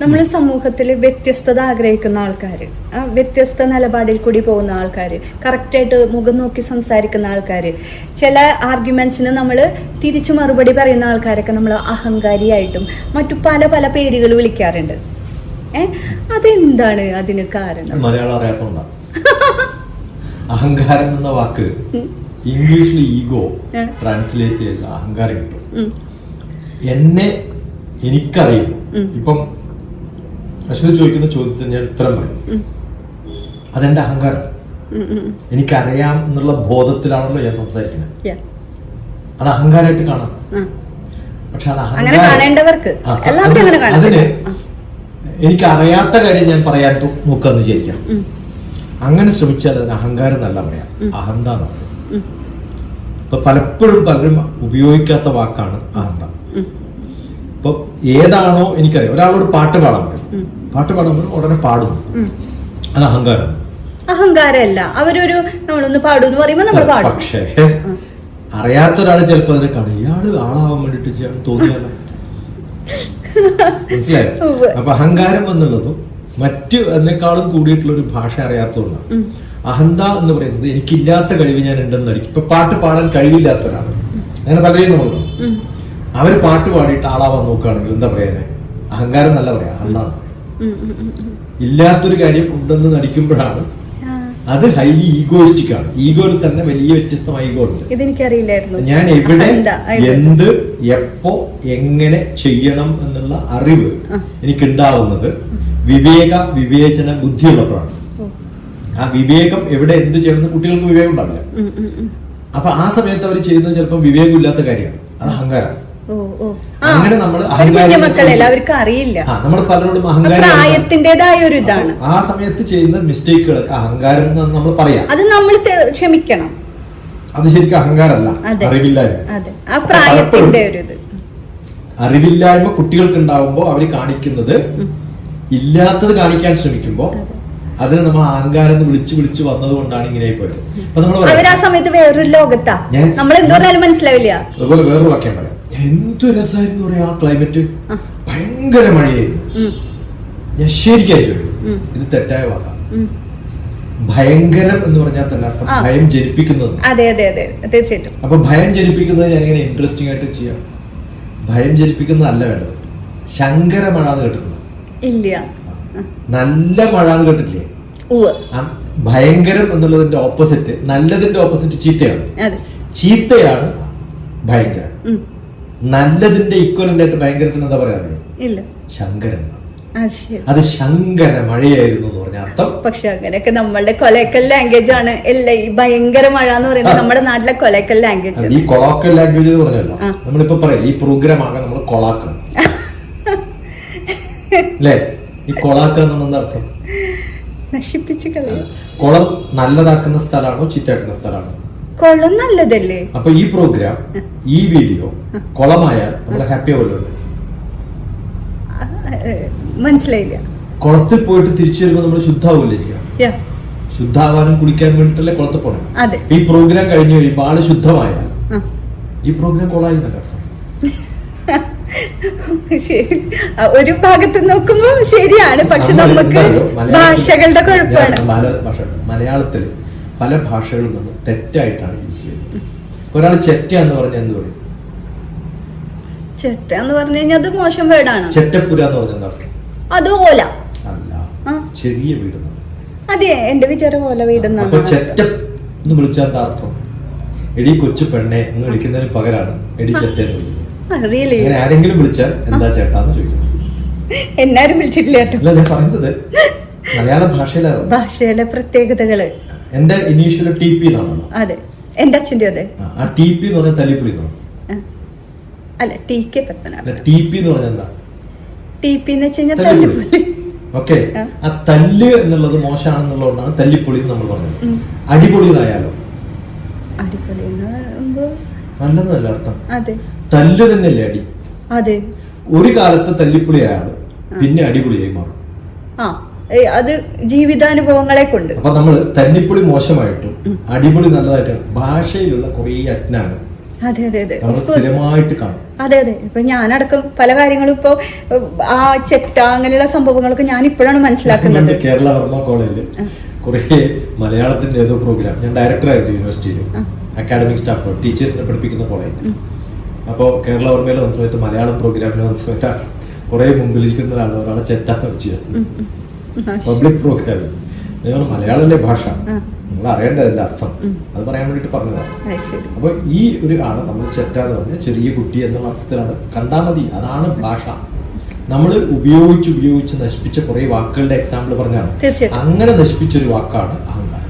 നമ്മളെ സമൂഹത്തിൽ വ്യത്യസ്തത ആഗ്രഹിക്കുന്ന ആൾക്കാർ, വ്യത്യസ്ത നിലപാടിൽ കൂടി പോകുന്ന ആൾക്കാർ, കറക്റ്റായിട്ട് മുഖം നോക്കി സംസാരിക്കുന്ന ആൾക്കാർ, ചില ആർഗ്യുമെന്റ്സിന് നമ്മൾ തിരിച്ചു മറുപടി പറയുന്ന ആൾക്കാരൊക്കെ നമ്മൾ അഹങ്കാരിയായിട്ടും മറ്റു പല പല പേരുകൾ വിളിക്കാറുണ്ട്. അതെന്താണ് അതിന് കാരണം? മലയാളം അറിയാത്തോണ്ടാ. അഹങ്കാരം എന്ന വാക്ക് ഇംഗ്ലീഷിൽ ഈഗോ ട്രാൻസ്ലേറ്റ് ചെയ്ത അഹങ്കാരം കിട്ടും. എനിക്കറിയുന്നു. ഇപ്പം അശ്വതി ചോദിക്കുന്ന ചോദ്യത്തിന് ഞാൻ ഉത്തരം പറയും. അതെന്റെ അഹങ്കാരം. എനിക്കറിയാം എന്നുള്ള ബോധത്തിലാണല്ലോ ഞാൻ സംസാരിക്കുന്നത്. അത് അഹങ്കാരമായിട്ട് കാണാം. പക്ഷെ അത് അതിന് എനിക്കറിയാത്ത കാര്യം ഞാൻ പറയാൻ നോക്കാന്ന് വിചാരിക്കാം. അങ്ങനെ ശ്രമിച്ചാൽ അതിന് അഹങ്കാരം എന്നല്ല പറയാം, അഹന്ത എന്ന് പറയും. ഇപ്പൊ പലപ്പോഴും പലരും ഉപയോഗിക്കാത്ത വാക്കാണ് അഹന്ത. ഇപ്പൊ ഏതാണോ എനിക്കറിയാം, ഒരാളോട് പാട്ട് പാടാൻ പറ്റും, പാട്ട് പാടാൻ പറ്റും, ഉടനെ പാടുന്നു, അത് അഹങ്കാരം. അഹങ്കാരമല്ല, അവരൊരു നമ്മളൊന്ന് പാടുന്ന് പറയുമ്പോ നമ്മൾ പാടും. പക്ഷേ അറിയാത്ത ഒരാള് ചിലപ്പോ അതിനെ കാണും, ഇയാള് ആളാവാൻ വേണ്ടിട്ട് തോന്നിയാലോ. മനസ്സിലായോ? അപ്പൊ അഹങ്കാരം എന്നുള്ളതും മറ്റു അതിനേക്കാളും കൂടിയിട്ടുള്ള ഒരു ഭാഷ അറിയാത്തതുകൊണ്ടാണ്. അഹന്ത എന്ന് പറയുന്നത് എനിക്കില്ലാത്ത കഴിവ് ഞാൻ ഉണ്ടെന്ന് നടിക്കും. ഇപ്പൊ പാട്ട് പാടാൻ കഴിവില്ലാത്ത ഒരാള്, അങ്ങനെ പലരെയും നമുക്ക് അവര് പാട്ട് പാടിയിട്ട് ആളാവാൻ നോക്കുകയാണെങ്കിൽ എന്താ പറയാ? അഹങ്കാരം നല്ല പറയാ, അഹന്താണ്. ഇല്ലാത്തൊരു കാര്യം ഉണ്ടെന്ന് നടിക്കുമ്പോഴാണ് അത് ഹൈലി ഈഗോയിസ്റ്റിക് ആണ്. ഈഗോയിൽ തന്നെ വലിയ വ്യത്യസ്തമായ ഈഗോ ഉണ്ട്. ഇതെനിക്കറിയില്ലായിരുന്നു. ഞാൻ എവിടെ എന്ത് എപ്പോ എങ്ങനെ ചെയ്യണം എന്നുള്ള അറിവ് എനിക്കുണ്ടാവുന്നത് വിവേചന ബുദ്ധിയുള്ളപ്പോഴാണ്. ആ വിവേകം എവിടെ എന്ത് ചെയ്യണമെന്ന് കുട്ടികൾക്ക് വിവേകം ഉണ്ടാവില്ല. അപ്പൊ ആ സമയത്ത് അവർ ചെയ്യുന്നത് ചിലപ്പോൾ വിവേകമില്ലാത്ത കാര്യമാണ്, അത് അഹങ്കാരം. അങ്ങനെ നമ്മൾ അവർക്ക് അറിയില്ല. നമ്മൾ പലരോടും അഹങ്കാരം ഒരു ഇതാണ്. ആ സമയത്ത് ചെയ്യുന്ന മിസ്റ്റേക്കുകൾ അഹങ്കാരം എന്ന് നമ്മൾ പറയാം. അത് നമ്മൾ ക്ഷമിക്കണം. അത് ശരിക്കും അഹങ്കാരമല്ല, അറിവില്ലായ്മ. അറിവില്ലായ്മ കുട്ടികൾക്ക് ഉണ്ടാവുമ്പോ അവര് കാണിക്കുന്നത് ഇല്ലാത്തത് കാണിക്കാൻ ശ്രമിക്കുമ്പോ അതിന് നമ്മൾ അഹങ്കാരം വിളിച്ചു വന്നത് കൊണ്ടാണ് ഇങ്ങനെ പോയത്. അപ്പൊ നമ്മൾ ആ സമയത്ത് വേറൊരു ലോകത്താ, നമ്മൾ എന്ത് പറഞ്ഞാലും മനസ്സിലാവില്ല. അതുപോലെ വേറൊരു വാക്യം പറയാം, എന്ത് രസമായിരുന്നു പറയാ, ആ ക്ലൈമറ്റ് ഭയങ്കര മഴയായിരുന്നു. ഞാൻ ശരിക്കും ഇത് തെറ്റായ വാക്കാണ്. ഭയങ്കരം എന്ന് പറഞ്ഞാൽ തന്നെ അർത്ഥം ഭയം ജനിപ്പിക്കുന്നത്. അതെ അതെ അതെ തീർച്ചയായിട്ടും. അപ്പൊ ഭയം ജനിപ്പിക്കുന്നത് ഞാൻ ഇങ്ങനെ ഇൻട്രസ്റ്റിംഗ് ആയിട്ട് ചെയ്യാം. ഭയം ജനിപ്പിക്കുന്നതല്ല വേണ്ടത്, ശങ്കര മഴ എന്ന് കേട്ടിട്ടുണ്ട്? ഇല്ല. നല്ല മഴ എന്ന് കേട്ടിട്ടില്ലേ? ഭയങ്കരം എന്നുള്ളതിന്റെ ഓപ്പോസിറ്റ്, നല്ലതിന്റെ ഓപ്പോസിറ്റ് ചീത്തയാണ്. ചീത്തയാണ് ഭയങ്കരം. നല്ലതിന്റെ ഈക്വലന്റ് ആയിട്ട് ഭയങ്കരത്തിന് എന്താ പറയാറുണ്ട്? ശങ്കരൻ. അത് ശങ്കര മഴയായിരുന്നു എന്ന് പറഞ്ഞ അർത്ഥം. പക്ഷെ അങ്ങനെയൊക്കെ നമ്മളുടെ കൊളോക്കൽ ലാംഗ്വേജ് ആണ്. ഈ ഭയങ്കര മഴ എന്ന് പറയുന്നത് നമ്മുടെ നാട്ടിലെ കൊളോക്കൽ ലാംഗ്വേജ്. ഈ കൊളോക്കൽ ലാംഗ്വേജ് എന്ന് പറഞ്ഞല്ലോ, നമ്മളിപ്പോ പറയാം ഈ പ്രോഗ്രാം ആകെ നമ്മൾ കൊളാക്കണം അല്ലേ? ഈ കൊളാക്കാന്ന് അർത്ഥം നശിപ്പിച്ച് കളയും. കുളം നല്ലതാക്കുന്ന സ്ഥലമാണോ ചീത്തയാക്കുന്ന സ്ഥലമാണോ? കുളം നല്ലതല്ലേ? അപ്പൊ ഈ പ്രോഗ്രാം, ഈ വീഡിയോ കുളമായാൽ നമ്മളെ ഹാപ്പി ആവുമല്ലോ. മനസ്സിലായില്ല. കുളത്തിൽ പോയിട്ട് തിരിച്ചു വരുമ്പോ നമ്മൾ ശുദ്ധാവൂല്ലേ ചെയ്യാം? ശുദ്ധാവാനും കുളിക്കാൻ വേണ്ടിട്ടല്ലേ കുളത്തിൽ പോകണം. ഈ പ്രോഗ്രാം കഴിഞ്ഞു കഴിയുമ്പോൾ ആള് ശുദ്ധമായാൽ ഈ പ്രോഗ്രാം കൊളായി എന്നല്ല അർത്ഥം. ഒരു ഭാഗത്ത് നോക്കുമ്പോ ശരിയാണ്, പക്ഷെ നമുക്ക് ഭാഷകളുടെ കുഴപ്പമാണ്. മലയാളത്തില് പല ഭാഷകളും നമ്മൾ തെറ്റായിട്ടാണ് യൂസ് ചെയ്യുന്നത്. ഒരാൾ ചെറ്റ എന്ന് പറഞ്ഞാൽ എന്ത് പറയും? ചെറ്റ എന്ന് പറഞ്ഞു കഴിഞ്ഞാൽ അത് മോശം വേർഡാണ്. ചെറ്റപ്പുര എന്ന് പറഞ്ഞാൽ അർത്ഥം അത് ഓല അല്ല, ചെറിയ വീട്. അതെ, എന്റെ വിചാരം ഓല വീട്. അപ്പൊ ചെറ്റ എന്ന് വിളിച്ചാൽ എന്താ അർത്ഥം? എടി കൊച്ചു പെണ്ണെ എന്ന് വിളിക്കുന്നതിന് പകരാണ് എടി ചെറ്റ എന്ന് വിളിക്കുന്നത്. അങ്ങനെ ആരെങ്കിലും വിളിച്ചാൽ എന്താ ചേട്ടാന്ന് ചോദിക്കും. എന്നാരും വിളിച്ചിട്ടില്ല കേട്ടോ. അല്ല, ഞാൻ പറയുന്നത് മലയാള ഭാഷയിലെ പ്രത്യേകതകള്. എന്റെ ഇനീഷ്യൽ ടി പി എന്നാണല്ലോ. അതെ, എന്റെ അച്ഛന്റെ അതെ. ആ ടി പി എന്ന് പറഞ്ഞാൽ തല്ലിപ്പൊളി എന്നാണ്. അല്ല, T K Padmanabhan. T P എന്ന് പറഞ്ഞാൽ എന്താ? ടി പി എന്ന് വെച്ച് കഴിഞ്ഞാൽ തല്ലിപ്പൊളി. ഓക്കെ, ആ തല്ല് എന്നുള്ളത് മോശമാണെന്നുള്ളതുകൊണ്ടാണ് തല്ലിപ്പൊളി എന്ന് നമ്മൾ പറഞ്ഞത്. അടിപൊളി എന്നായാലോ? അടിപൊളി നല്ലതല്ല അർത്ഥം. അതെ, തല്ല് തന്നെയല്ലേ അടി? അതെ. ഒരു കാലത്ത് തല്ലിപ്പൊളിയായാണ് പിന്നെ അടിപൊളിയായി മാറും. അത് ജീവിതാനുഭവങ്ങളെ കൊണ്ട്. അപ്പൊ നമ്മള് തല്ലിപ്പൊളി മോശമായിട്ടും അടിപൊളി നല്ലതായിട്ടും ഭാഷയിലുള്ള കുറെ അജ്ഞാനം നമ്മൾ സ്ഥിരമായിട്ട് കാണും. അതെ അതെ, ഇപ്പൊ ഞാനടക്കം പല കാര്യങ്ങളും ഇപ്പൊ ആ ചെറ്റ അങ്ങനെയുള്ള സംഭവങ്ങളൊക്കെ ഞാൻ ഇപ്പോഴാണ് മനസ്സിലാക്കുന്നത്. കേരള വർമ്മ കോളേജിൽ കുറെ മലയാളത്തിന്റെ ഏതോ പ്രോഗ്രാം, ഞാൻ ഡയറക്ടറായിരുന്നു യൂണിവേഴ്സിറ്റിയിൽ, അക്കാഡമിക് സ്റ്റാഫ് ടീച്ചേഴ്സിനെ പഠിപ്പിക്കുന്ന കോളേജ്. അപ്പോൾ കേരള വർമ്മയിൽ വന്ന സമയത്ത് മലയാളം പ്രോഗ്രാമിന് വന്ന സമയത്താണ് കുറെ മുമ്പിലിരിക്കുന്ന ഒരാളെ ചെറ്റാന്ന് വെച്ചു പബ്ലിക് പ്രോഗ്രാമിൽ. മലയാളത്തിന്റെ ഭാഷ നിങ്ങൾ അറിയേണ്ടതിന്റെ അർത്ഥം അത് പറയാൻ വേണ്ടിട്ട് പറഞ്ഞതാണ്. അപ്പൊ ഈ ഒരു ആളെ നമ്മൾ ചെറ്റാന്ന് പറഞ്ഞ ചെറിയ കുട്ടി എന്നുള്ള അർത്ഥത്തിലാണ് കണ്ടാൽ മതി. അതാണ് ഭാഷ. നമ്മൾ ഉപയോഗിച്ച് നശിപ്പിച്ച കുറെ വാക്കുകളുടെ എക്സാമ്പിൾ പറഞ്ഞാണ്. അങ്ങനെ നശിപ്പിച്ചൊരു വാക്കാണ് അഹങ്കാരം.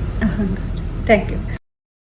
Thank you.